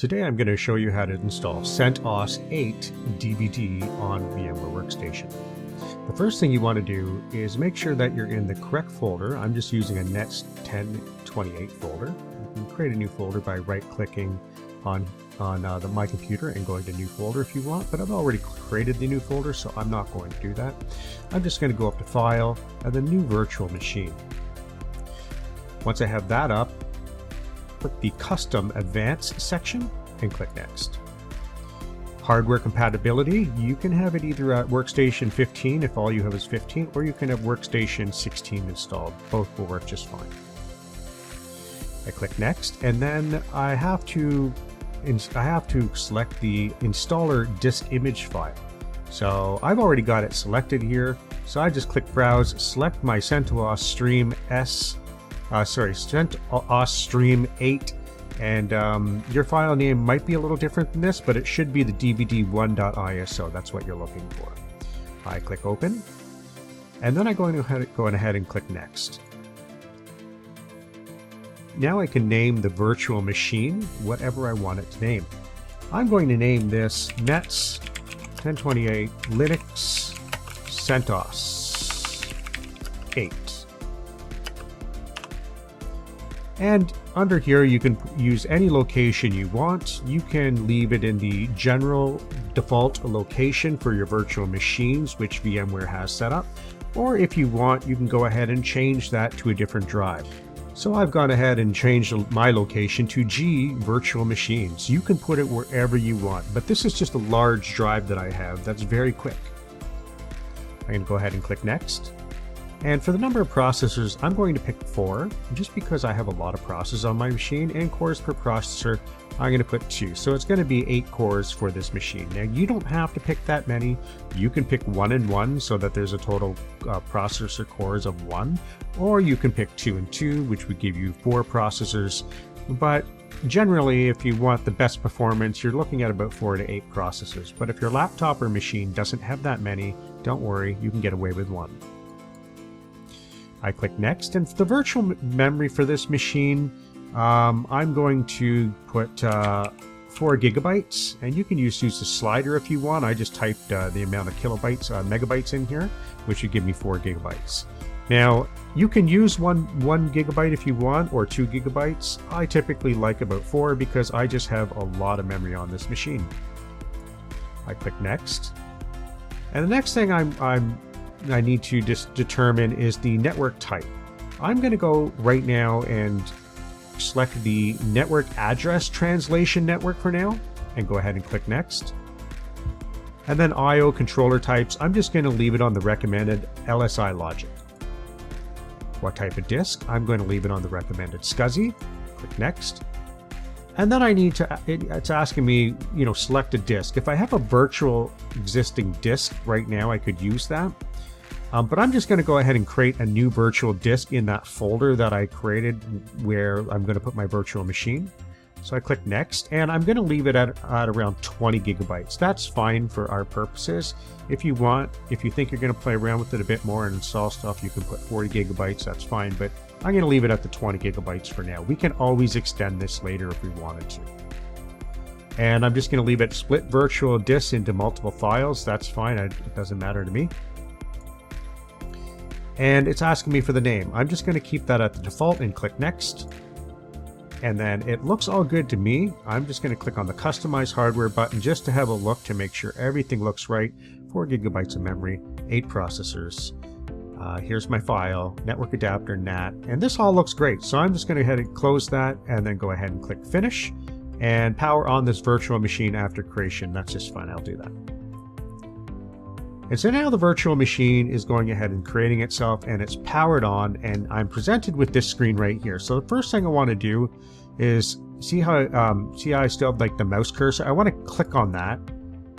Today I'm going to show you how to install CentOS8 DVD on VMware Workstation. The first thing you want to do is make sure that you're in the correct folder. I'm just using a NETS1028 folder. You can create a new folder by right-clicking on my computer and going to new folder if you want, but I've already created the new folder, so I'm not going to do that. I'm just going to go up to File and then New Virtual Machine. Once I have that up, click the Custom Advanced section and click Next. Hardware compatibility, you can have it either at Workstation 15 if all you have is 15, or you can have Workstation 16 installed. Both will work just fine. I click Next, and then I have to select the installer disk image file. So I've already got it selected here, so I just click Browse, select my CentOS Stream CentOS Stream 8, and your file name might be a little different than this, but it should be the dvd1.iso. That's what you're looking for. I click Open, and then I'm going ahead and click Next. Now I can name the virtual machine whatever I want it to name. I'm going to name this NETS1028 Linux CentOS 8. And under here you can use any location you want. You can leave it in the general default location for your virtual machines, which VMware has set up. Or if you want, you can go ahead and change that to a different drive. So I've gone ahead and changed my location to G Virtual Machines. You can put it wherever you want, but this is just a large drive that I have that's very quick. I'm going to go ahead and click Next. And for the number of processors, I'm going to pick 4, just because I have a lot of processors on my machine, and cores per processor, I'm going to put 2. So it's going to be 8 cores for this machine. Now, you don't have to pick that many. You can pick 1 and 1 so that there's a total processor cores of 1, or you can pick 2 and 2, which would give you 4 processors. But generally, if you want the best performance, you're looking at about 4 to 8 processors. But if your laptop or machine doesn't have that many, don't worry, you can get away with 1. I click Next, and for the virtual memory for this machine, I'm going to put 4 gigabytes, and you can use the slider if you want. I just typed the amount of megabytes in here, which would give me 4 gigabytes. Now, you can use one gigabyte if you want, or 2 gigabytes. I typically like about 4 because I just have a lot of memory on this machine. I click Next, and the next thing I need to just determine is the network type. I'm going to go right now and select the network address translation network for now, and go ahead and click Next. And then I/O controller types, I'm just going to leave it on the recommended LSI logic. What type of disk? I'm going to leave it on the recommended SCSI. Click Next. And then it's asking me, select a disk. If I have a virtual existing disk right now, I could use that. But I'm just going to go ahead and create a new virtual disk in that folder that I created where I'm going to put my virtual machine. So I click Next, and I'm going to leave it at around 20 gigabytes. That's fine for our purposes. If you think you're going to play around with it a bit more and install stuff, you can put 40 gigabytes, that's fine. But I'm going to leave it at the 20 gigabytes for now. We can always extend this later if we wanted to. And I'm just going to leave it split virtual disks into multiple files. That's fine, it doesn't matter to me. And it's asking me for the name. I'm just going to keep that at the default and click Next. And then it looks all good to me. I'm just going to click on the Customize Hardware button just to have a look to make sure everything looks right. 4 gigabytes of memory, 8 processors. Here's my file, network adapter, NAT, and this all looks great. So I'm just going to go ahead and close that, and then go ahead and click Finish, and power on this virtual machine after creation. That's just fine, I'll do that. And so now the virtual machine is going ahead and creating itself, and it's powered on, and I'm presented with this screen right here. So the first thing I want to do is see how I still have like the mouse cursor. I want to click on that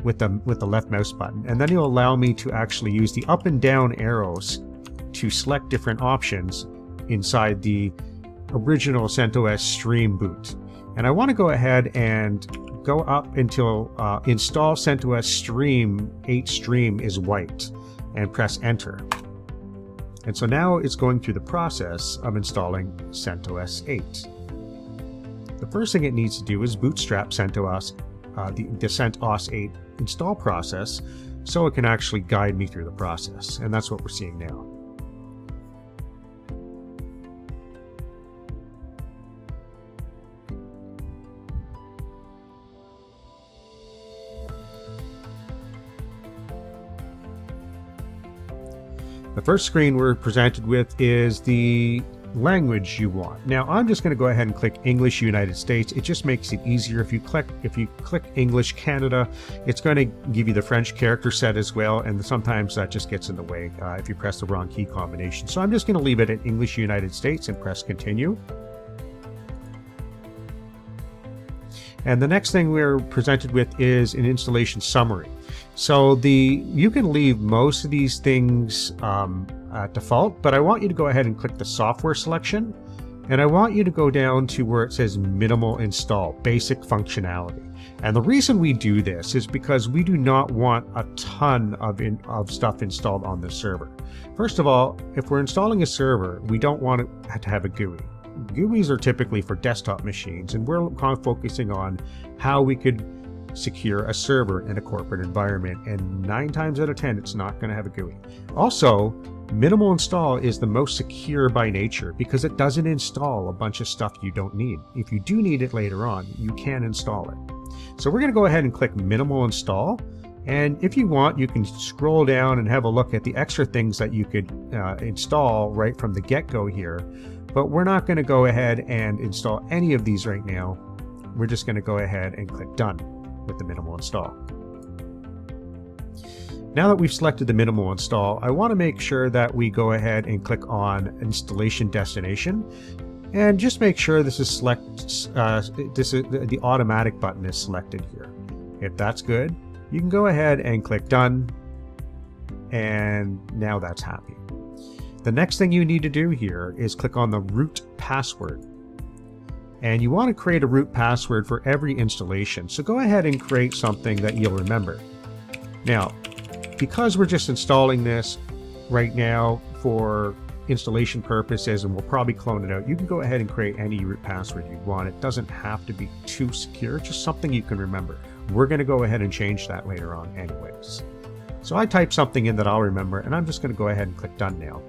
with the left mouse button, and then it'll allow me to actually use the up and down arrows to select different options inside the original CentOS Stream boot. And I want to go ahead and go up until Install CentOS Stream 8 Stream is white, and press Enter. And so now it's going through the process of installing CentOS 8. the first thing it needs to do is bootstrap CentOS, the CentOS8 install process, so it can actually guide me through the process. And that's what we're seeing now. The first screen we're presented with is the language you want. Now I'm just going to go ahead and click English United States. It just makes it easier. If you click English Canada, it's going to give you the French character set as well, and sometimes that just gets in the way if you press the wrong key combination. So I'm just going to leave it at English United States and press continue. And the next thing we're presented with is an installation summary. So you can leave most of these things at default, but I want you to go ahead and click the software selection, and I want you to go down to where it says minimal install, basic functionality. And the reason we do this is because we do not want a ton of stuff installed on the server. First of all, if we're installing a server, we don't want it to have a GUI. GUIs are typically for desktop machines, and we're kind of focusing on how we could secure a server in a corporate environment, and 9 times out of 10 it's not going to have a GUI. Also, minimal install is the most secure by nature because it doesn't install a bunch of stuff you don't need. If you do need it later on, you can install it. So we're going to go ahead and click minimal install, and if you want, you can scroll down and have a look at the extra things that you could install right from the get-go here. But we're not going to go ahead and install any of these right now. We're just going to go ahead and click done with the minimal install. Now that we've selected the minimal install, I want to make sure that we go ahead and click on installation destination, and just make sure this is the automatic button is selected here. If that's good, you can go ahead and click done, and now that's happy. The next thing you need to do here is click on the root password. And you want to create a root password for every installation. So go ahead and create something that you'll remember. Now, because we're just installing this right now for installation purposes, and we'll probably clone it out, you can go ahead and create any root password you want. It doesn't have to be too secure, just something you can remember. We're going to go ahead and change that later on anyways. So I type something in that I'll remember, and I'm just going to go ahead and click done now.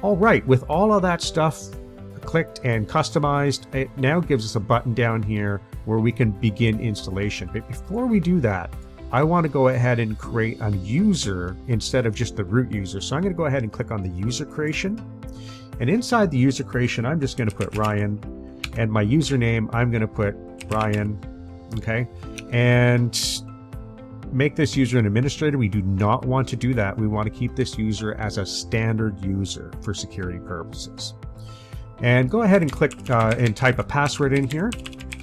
All right, with all of that stuff clicked and customized, it now gives us a button down here where we can begin installation. But before we do that, I want to go ahead and create a user instead of just the root user. So I'm going to go ahead and click on the user creation. And inside the user creation, I'm just going to put Ryan, and my username, I'm going to put Ryan, okay? And make this user an administrator. We do not want to do that. We want to keep this user as a standard user for security purposes. And go ahead and click and type a password in here,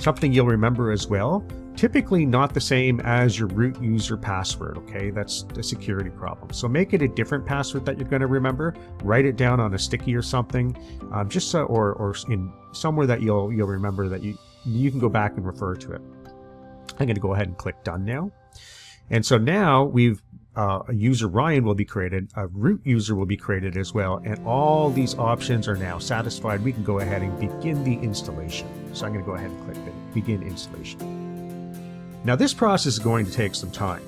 something you'll remember as well. Typically not the same as your root user password, okay? That's a security problem. So make it a different password that you're going to remember. Write it down on a sticky or something, just so, or in somewhere that you'll remember that you can go back and refer to it. I'm going to go ahead and click done now. And so now we've a user Ryan will be created, a root user will be created as well, and all these options are now satisfied. We can go ahead and begin the installation. So I'm going to go ahead and click begin installation. Now this process is going to take some time.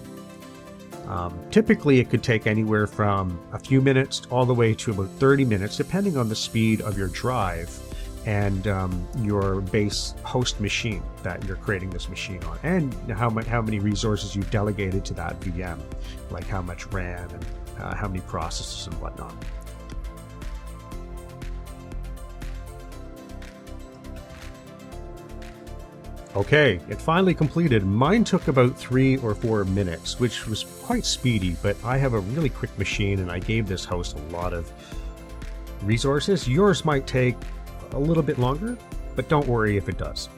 Typically it could take anywhere from a few minutes all the way to about 30 minutes, depending on the speed of your drive and your base host machine that you're creating this machine on, and how many resources you've delegated to that VM, like how much RAM and how many processors and whatnot. Okay, it finally completed. Mine took about 3 or 4 minutes, which was quite speedy, but I have a really quick machine and I gave this host a lot of resources. Yours might take a little bit longer, but don't worry if it does.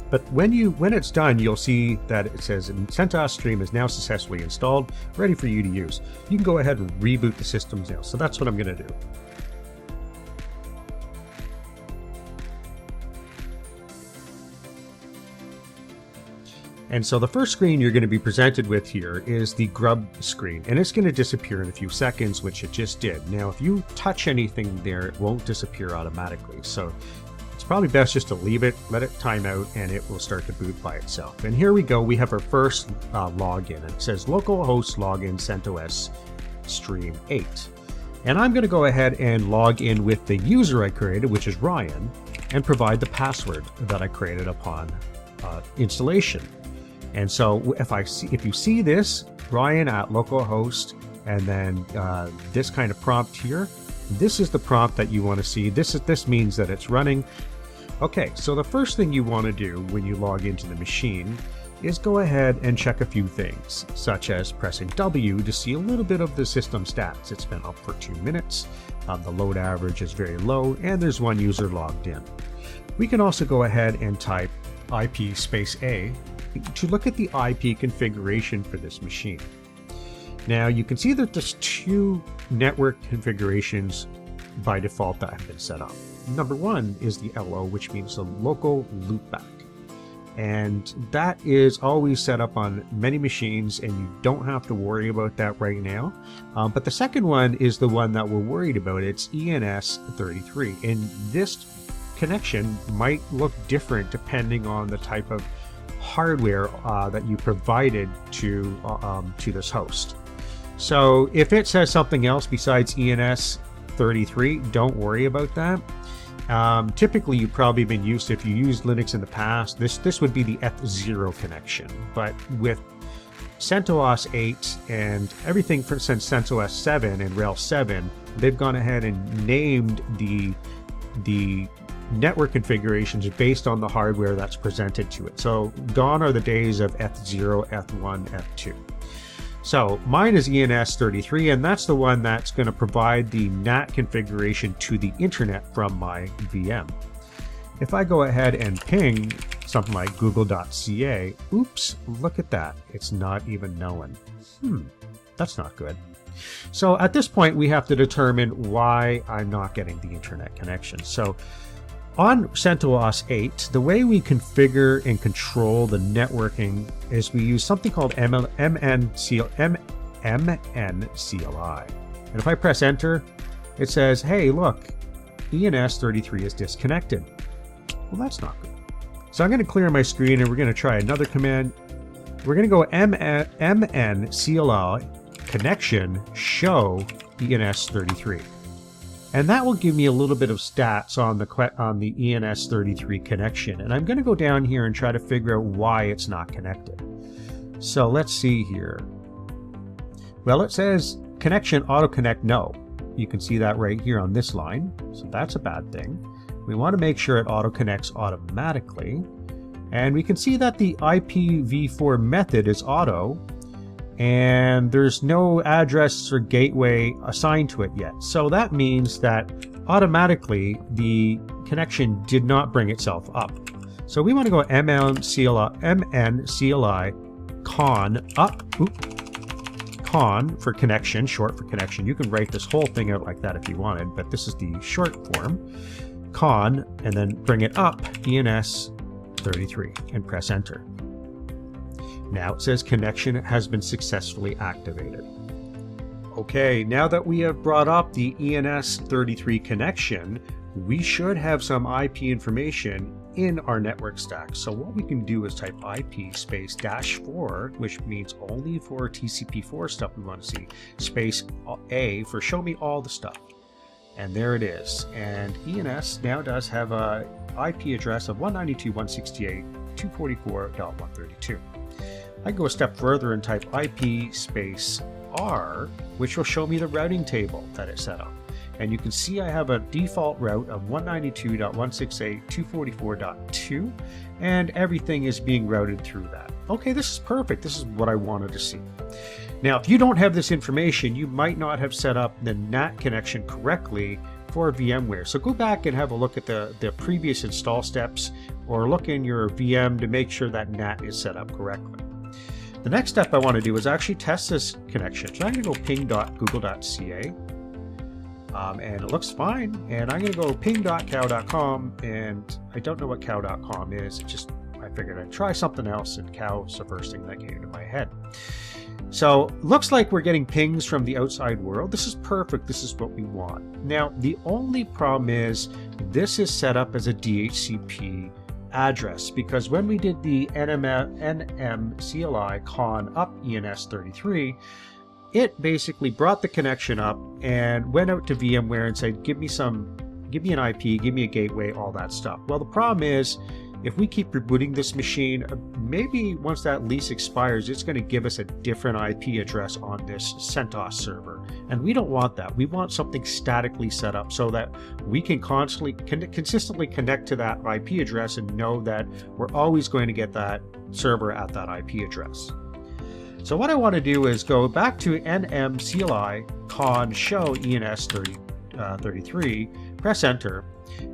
But when it's done, you'll see that it says CentOS Stream is now successfully installed, ready for you to use. You can go ahead and reboot the systems now. So that's what I'm going to do. And so the first screen you're going to be presented with here is the grub screen, and it's going to disappear in a few seconds, which it just did. Now, if you touch anything there, it won't disappear automatically. So it's probably best just to leave it, let it time out, and it will start to boot by itself. And here we go, we have our first login. It says localhost login CentOS stream 8. And I'm going to go ahead and log in with the user I created, which is Ryan, and provide the password that I created upon installation. And so if you see this, Ryan at localhost, and then this kind of prompt here, this is the prompt that you want to see. This means that it's running. Okay, so the first thing you want to do when you log into the machine is go ahead and check a few things, such as pressing W to see a little bit of the system stats. It's been up for 2 minutes, the load average is very low, and there's one user logged in. We can also go ahead and type IP space A to look at the IP configuration for this machine. Now you can see that there's 2 network configurations by default that have been set up. Number 1 is the LO, which means the local loopback. And that is always set up on many machines, and you don't have to worry about that right now. But the second one is the one that we're worried about. It's NETS1028, and this connection might look different depending on the type of hardware that you provided to this host. So if it says something else besides NETS1028, don't worry about that. Typically, you've probably been used to, if you used Linux in the past, this would be the F0 connection. But with CentOS8 and everything since CentOS7 and Rails 7, they've gone ahead and named the network configurations based on the hardware that's presented to it. So gone are the days of F0, F1, F2. So mine is NETS1028, and that's the one that's going to provide the NAT configuration to the internet from my VM. If I go ahead and ping something like google.ca, oops, look at that. It's not even knowing. That's not good. So at this point, we have to determine why I'm not getting the internet connection. So on CentOS8, the way we configure and control the networking is we use something called MN CLI. And if I press enter, it says, hey, look, NETS1028 is disconnected. Well, that's not good. So I'm going to clear my screen and we're going to try another command. We're going to go MN CLI connection show NETS1028. And that will give me a little bit of stats on the NETS1028 connection. And I'm going to go down here and try to figure out why it's not connected. So let's see here. Well, it says connection auto connect no. You can see that right here on this line. So that's a bad thing. We want to make sure it auto connects automatically. And we can see that the IPv4 method is auto, and there's no address or gateway assigned to it yet. So that means that automatically the connection did not bring itself up. So we want to go MN CLI con up, con for connection, short for connection. You can write this whole thing out like that if you wanted, but this is the short form, con, and then bring it up, NETS1028, and press enter. Now it says connection has been successfully activated. Okay, now that we have brought up the NETS1028 connection, we should have some IP information in our network stack. So what we can do is type IP space -4, which means only for TCP4 stuff we want to see, space A for show me all the stuff. And there it is. And ENS now does have a IP address of 192.168.244.132. I can go a step further and type IP space R, which will show me the routing table that it's set up. And you can see I have a default route of 192.168.244.2, and everything is being routed through that. Okay, this is perfect. This is what I wanted to see. Now, if you don't have this information, you might not have set up the NAT connection correctly for VMware. So go back and have a look at the previous install steps, or look in your VM to make sure that NAT is set up correctly. The next step I want to do is actually test this connection. So I'm going to go ping.google.ca, and it looks fine. And I'm going to go ping.cow.com, and I don't know what cow.com is. I figured I'd try something else, and cow was the first thing that came to my head. So looks like we're getting pings from the outside world. This is perfect. This is what we want. Now, the only problem is this is set up as a DHCP address, because when we did the NMCLI con up ENS33, it basically brought the connection up and went out to VMware and said, give me an IP, give me a gateway, all that stuff. Well, the problem is, if we keep rebooting this machine, maybe once that lease expires, it's going to give us a different IP address on this CentOS server. And we don't want that. We want something statically set up so that we can consistently connect to that IP address and know that we're always going to get that server at that IP address. So what I want to do is go back to NMCLI con show ENS33, press enter.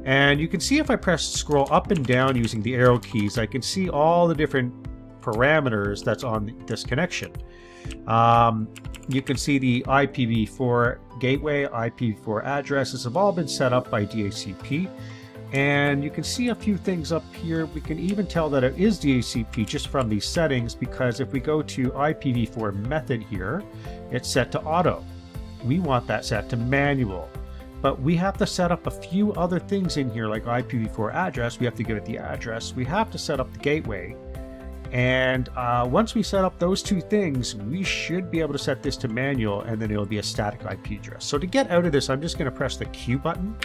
And you can see if I scroll up and down using the arrow keys, I can see all the different parameters that's on this connection. You can see the IPv4 gateway, IPv4 addresses have all been set up by DHCP. And you can see a few things up here. We can even tell that it is DHCP just from these settings, because if we go to IPv4 method here, it's set to auto. We want that set to manual. But we have to set up a few other things in here, like IPv4 address. We have to give it the address. We have to set up the gateway. And once we set up those two things, we should be able to set this to manual, and then it'll be a static IP address. So to get out of this, I'm just going to press the Q button,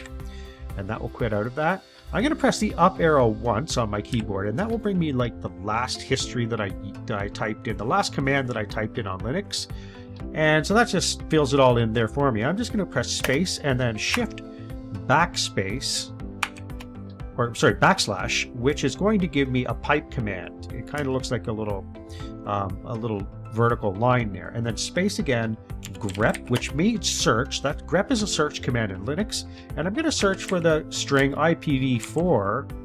and that will quit out of that. I'm going to press the up arrow once on my keyboard, and that will bring me like the last history that I typed in, the last command that I typed in on Linux. And so that just fills it all in there for me. I'm just going to press space and then shift backspace, or sorry, backslash, which is going to give me a pipe command. It kind of looks like a little vertical line there. And then space again, grep, which means search. That grep is a search command in Linux. And I'm going to search for the string IPv4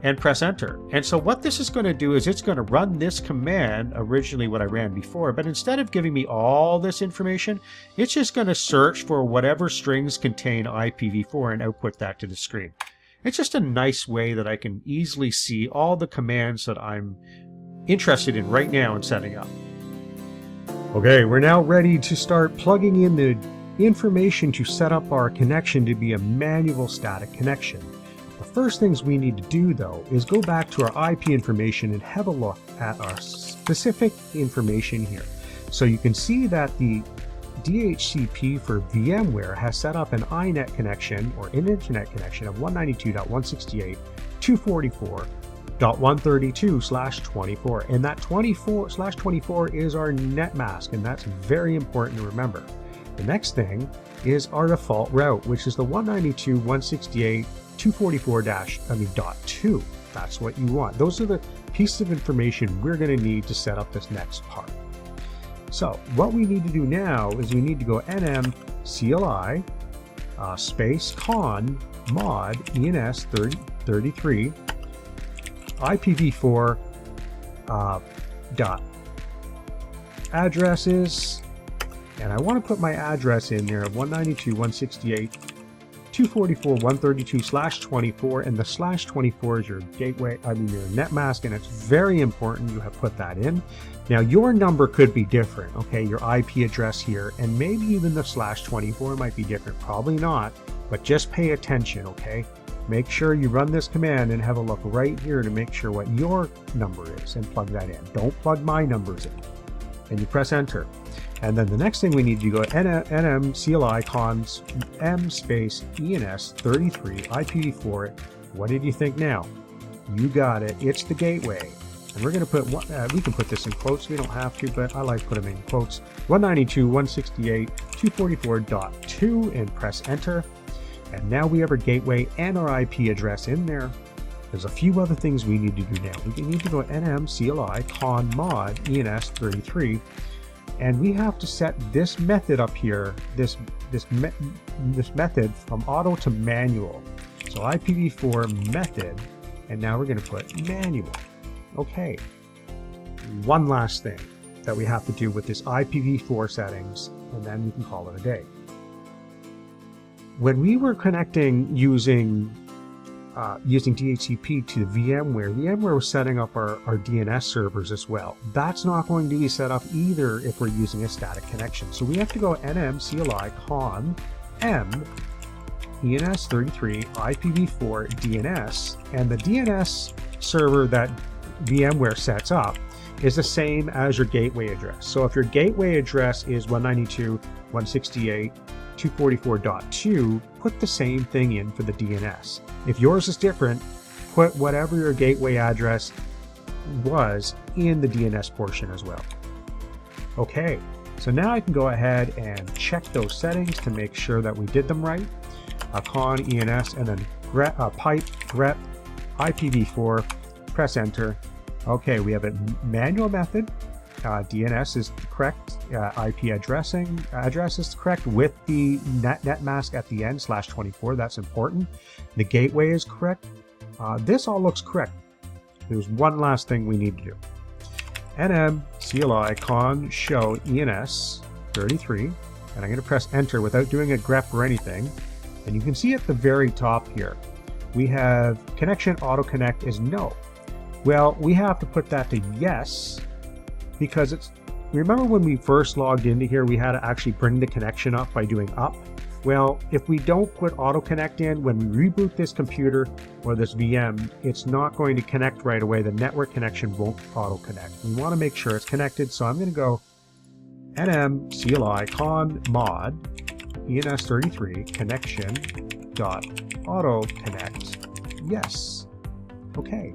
and press enter. And so what this is going to do is it's going to run this command, originally what I ran before, but instead of giving me all this information, it's just going to search for whatever strings contain IPv4 and output that to the screen. It's just a nice way that I can easily see all the commands that I'm interested in right now and setting up. Okay, we're now ready to start plugging in the information to set up our connection to be a manual static connection. The first things we need to do, though, is go back to our IP information and have a look at our specific information here. So you can see that the DHCP for VMware has set up an iNet connection, or an internet connection, of 192.168.244.132/24, and that 24/24 is our net mask, and that's very important to remember. The next thing is our default route, which is the 192.168.244.2. That's what you want. Those are the pieces of information we're going to need to set up this next part. So what we need to do now is we need to go nmcli space con mod ENS33 IPv4 dot addresses, and I want to put my address in there of 192.168.244.132/24, and the /24 is your gateway, your net mask, and it's very important you have put that in. Now your number could be different, okay, your IP address here, and maybe even the /24 might be different, probably not, but just pay attention, okay? Make sure you run this command and have a look right here to make sure what your number is and plug that in. Don't plug my numbers in. And you press enter. And then the next thing we need to go nmcli cons m space ENS33 IPv4. What did you think now? You got it. It's the gateway. And we're going to put, we can put this in quotes. We don't have to, but I like to put them in quotes. 192.168.244.2 and press enter. And now we have our gateway and our IP address in there. There's a few other things we need to do now. We need to go nmcli con mod ENS33. And we have to set this method up here, this method from auto to manual. So IPv4 method, and now we're going to put manual. Okay. One last thing that we have to do with this IPv4 settings, and then we can call it a day. When we were connecting using using DHCP to VMware, VMware was setting up our DNS servers as well. That's not going to be set up either if we're using a static connection. So we have to go nm CLI con m ENS33 IPv4 DNS, and the DNS server that VMware sets up is the same as your gateway address. So if your gateway address is 192.168.244.2, put the same thing in for the DNS. If yours is different, put whatever your gateway address was in the DNS portion as well. Okay, so now I can go ahead and check those settings to make sure that we did them right. Con ENS and then pipe grep IPv4, press enter. Okay, we have a manual method. DNS is correct. IP address is correct with the net mask at the end /24. That's important. The gateway is correct. This all looks correct. There's one last thing we need to do. nm CLI con show ENS33, and I'm going to press enter without doing a grep or anything. And you can see at the very top here, we have connection auto connect is no. Well, we have to put that to yes, because remember when we first logged into here, we had to actually bring the connection up by doing up. Well, if we don't put auto connect in, when we reboot this computer or this VM, it's not going to connect right away. The network connection won't auto connect. We want to make sure it's connected. So I'm going to go nm CLI con mod ENS33 connection dot auto connect yes. Okay,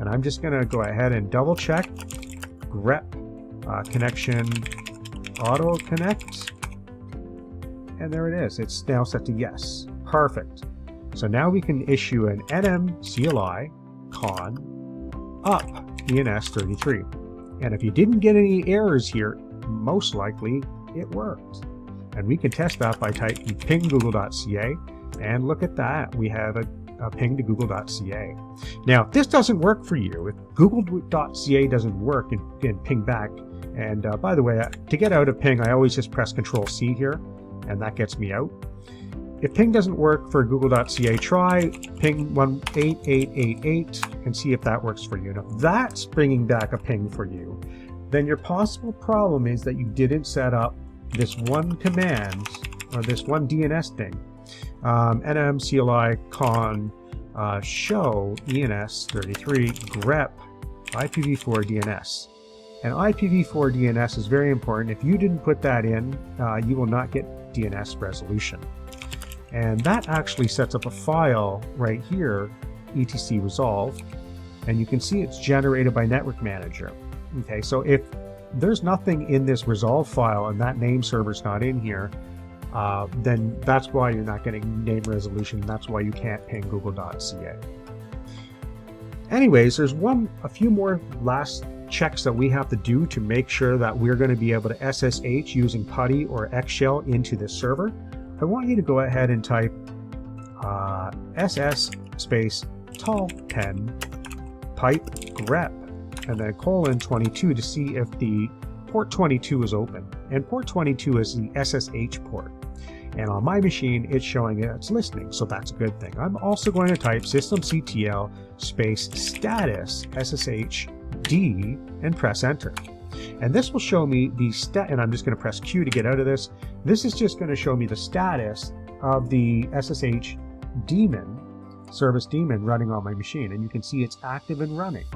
and I'm just going to go ahead and double check grep connection auto connect, and there it is. It's now set to yes. Perfect. So now we can issue an nm CLI con up ENS33, and if you didn't get any errors here, most likely it worked. And we can test that by typing ping google.ca, and look at that, we have a ping to google.ca. Now, if this doesn't work for you, if google.ca doesn't work in ping back, and by the way, to get out of ping, I always just press Control-C here, and that gets me out. If ping doesn't work for google.ca, try ping 18888 and see if that works for you. Now, if that's bringing back a ping for you, then your possible problem is that you didn't set up this one command, or this one DNS thing. nm CLI con show ENS33 grep IPv4 DNS. And IPv4 DNS is very important. If you didn't put that in, you will not get DNS resolution. And that actually sets up a file right here, etc resolve, and you can see it's generated by Network Manager. Okay, so if there's nothing in this resolve file and that name server's not in here, then that's why you're not getting name resolution. That's why you can't ping google.ca. Anyways, there's a few more last checks that we have to do to make sure that we're going to be able to SSH using PuTTY or Xshell into this server. I want you to go ahead and type ss space tall10 pipe grep and then :22 to see if the port 22 is open. And port 22 is the SSH port. And on my machine, it's showing it's listening, so that's a good thing. I'm also going to type systemctl space status SSHD and press enter. And this will show me the and I'm just going to press Q to get out of this. This is just going to show me the status of the SSH daemon, service daemon running on my machine. And you can see it's active and running.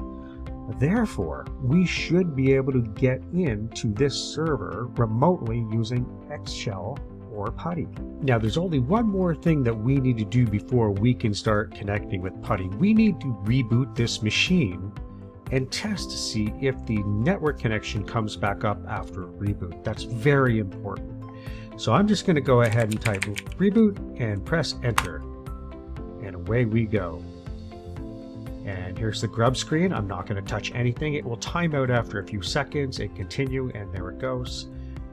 Therefore, we should be able to get into this server remotely using Xshell or PuTTY. Now, there's only one more thing that we need to do before we can start connecting with PuTTY. We need to reboot this machine and test to see if the network connection comes back up after a reboot. That's very important. So I'm just going to go ahead and type reboot and press enter. And away we go. And here's the grub screen. I'm not going to touch anything. It will time out after a few seconds and continue, and there it goes.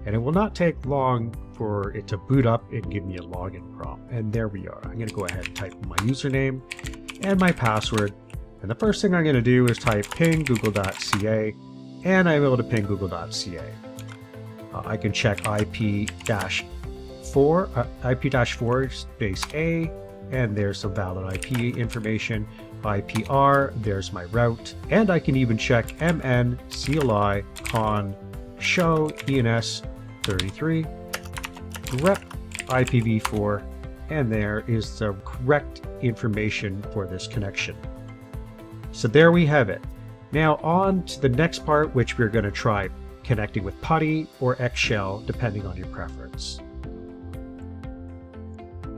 And it will not take long for it to boot up and give me a login prompt. And there we are. I'm going to go ahead and type my username and my password. And the first thing I'm going to do is type ping google.ca, and I'm able to ping google.ca. I can check IP-4 space A, and there's some valid IP information. IPR, there's my route, and I can even check MN CLI con show ENS33 grep IPv4, and there is the correct information for this connection. So there we have it. Now on to the next part, which we're going to try connecting with PuTTY or Xshell, depending on your preference.